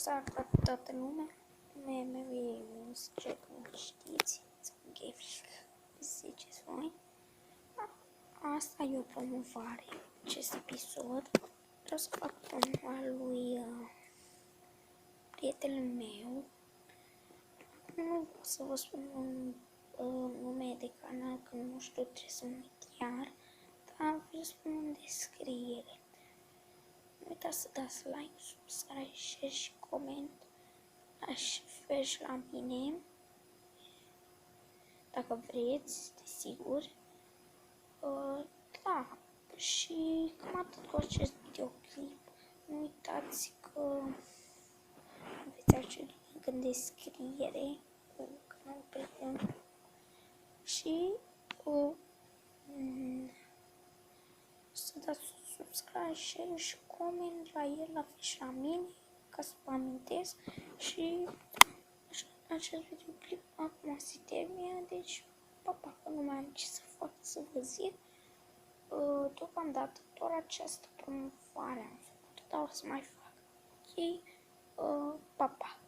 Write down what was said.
salutare toată lumea. Numele meu e Musce, cum știți, sau Gaming, ziceți voi. Asta e o promovare, acest episod. Vreau să fac promovarea lui prietenul meu. Nu vreau să vă spun un nume de canal, că nu știu, trebuie să mă uit chiar, dar vreau să spun în descriere. Nu uitați să dați like, subscribe, share și coment. Aș fel și la mine, dacă vreți, desigur. Da, și cam atât cu acest videoclip. Nu uitați că aveți acel link în descriere cu canalul prieten și să dați subscribe, share și coment la el, la fel și la mine, ca să vă amintesc. Și acest videoclip acum se termină, deci pa, că nu mai am ce să fac, să vă zic. Deocamdată doar această promovare am făcut, dar o să mai fac. Ok, pa.